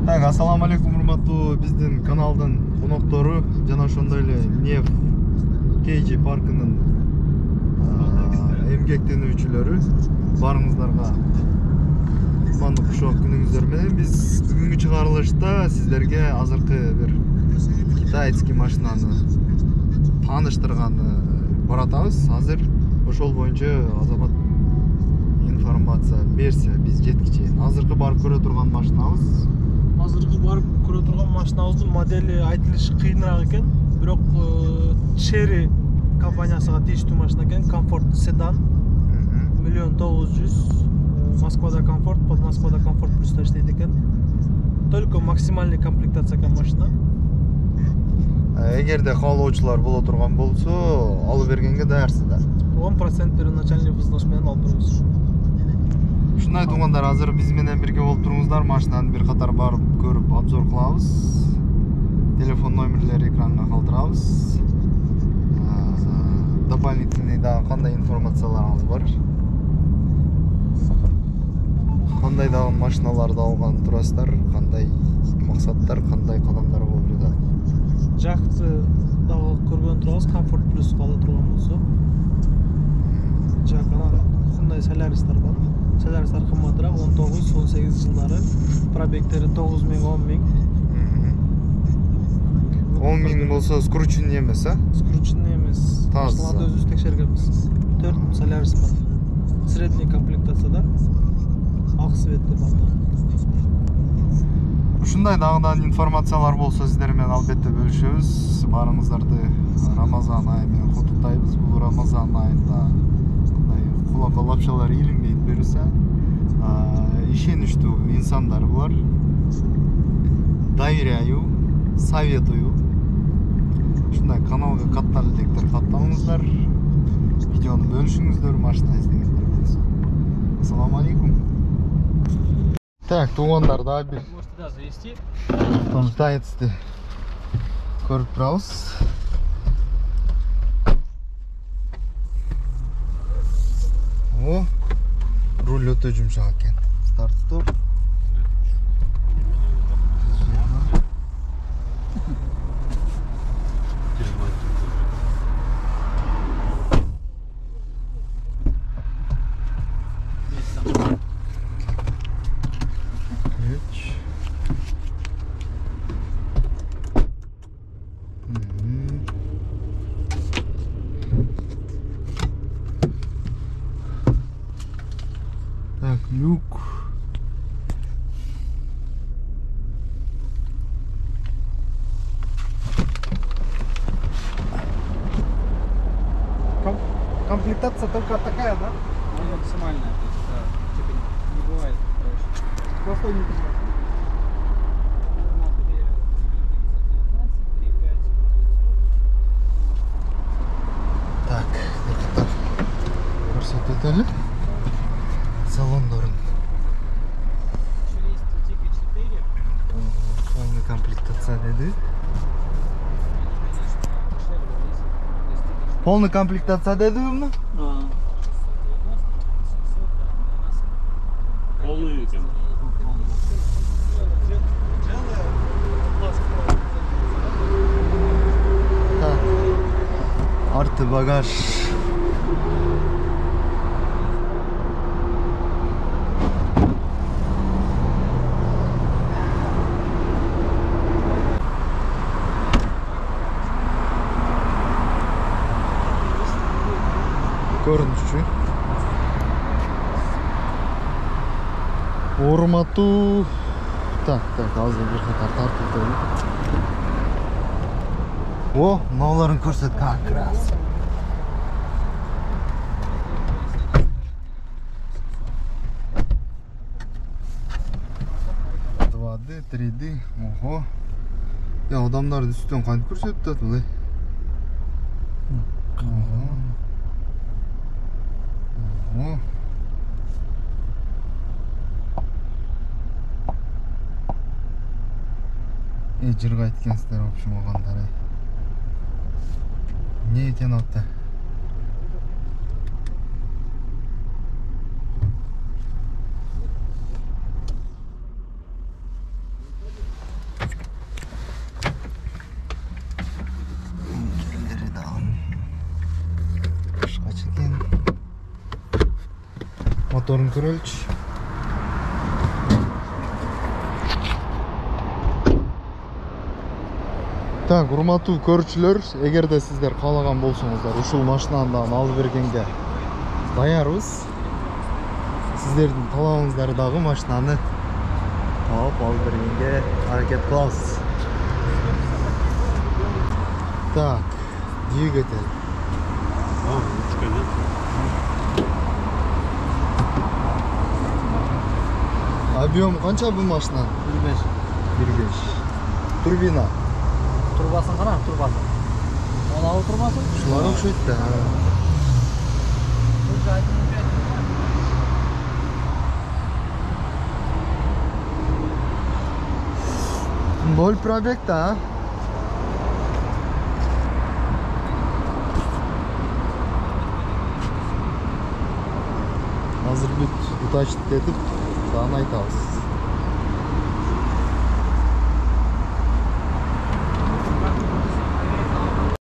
Так, ассаламу алейкум, урматтуу биздин каналдын коноктору жана ошондой эле Неф Кейджи паркынын эмгектенүүчүлөрү, баарыңыздарга кутмандуу кушок күнүңүздөр менен. Биз бүгүнкү чыгарылышта сиздерге азыркы бир китайский машинаны тааныштырганы баратабыз. Азыр ошол боюнча Азамат информация берсе биз жеткичейин. Азыркы барып көрө турган машинабыз. Азыркы барып көрө турган машинабыздын модели айтылышы кыйыныраак экен. Бирок Chery компаниясына тийиштүү машина экен. Комфорт седан. 1 900 000. Москвада комфорт, под Москвада комфорт плюста иштейт экен. Только максимальный комплектация экен машина. Эгерде каалоочулар боло турган болсо, алып бергенге даярсыздар. 10% первоначальный взнос менен алып беребиз. Ушундай туугандар, азыр биз менен бирге болуп туруңуздар. Машинаны бир катар барып көрүп обзор кылабыз. Телефон номерлери экранга калтырабыз. Дополнительный дагы кандай информацияларыңыз бар? Кандай дагы машиналарды алган турасыздар? Кандай максаттар, кандай кадамдар болуп жатат? Жакты дагы көргөн турабыз, комфорт плюс ала турган болсо. Жакана Hyundai Solaris'lar бар. Solaris'lar кымбатыраак, 19-18 жылдары. Пробегтери 9000, 10000. 10.000 болсо скрученный эмес, а? Скрученный эмес. Машиналарды өзүбүз текшергенбиз. 4 Solaris бар. Средний комплектацияда. Ак цветте бар. Ушундай дагыдан информациялар болсо сиздер менен албетте бөлүшөбүз. Баарыңыздарды Рамазан айы менен куттуктайбыз. Бул Рамазан айында кулакка лапшалар илинбейт берсе, ишеничтүү инсандар булар. Доверяю, советую. Ушундай каналга каттан электер каттаңыздар. Видеону бөлүшүңүздөр, машина издегендер болсо. Ассаламу алейкум. Так, туугандар, да бир. Можете да завести. Тонтайцты көрүп турабыз. О, руль өтө жумшак экен. Старт стоп. Так, люк. Комплектация только такая, да? Максимальная, то есть, да, типа не бывает, короче. Плохой не бывает. Так, это көрсөтөлү. Салондорун. Типа 4. Полный комплектация деди. Полный комплектация деди умну? Полный екен. Так. Арты багаж. Көрүнүшчү. Урматтуу. Так, азыр бир катар тартып өтөлү. О, мыналарын көрсөт, как раз. 2D, 3D. Ого. Ya adamlar üstten kayıp көрсөтүп атат былай. Ого. Жырга айткансыздар, в общем, огандар. Не экен атты? Motorun körөлчү. Так, урматтуу көрүүчүлөр, эгерде сиздер каалаган болсоңуздар, ушул машинаны дагы алып бергенге даярбыз. Сиздердин талабыңыздар дагы машинаны алып бергенге аракет кылабыз. Так, двигатель. Объем канча бул машина? 1.5. 1.5. Турбина. Турбасын қара, турбасын. Анау турбасын? Шулар окшойт да. Ноль пробег да. Азыр бүт утачтып этип, дагы айтабыз.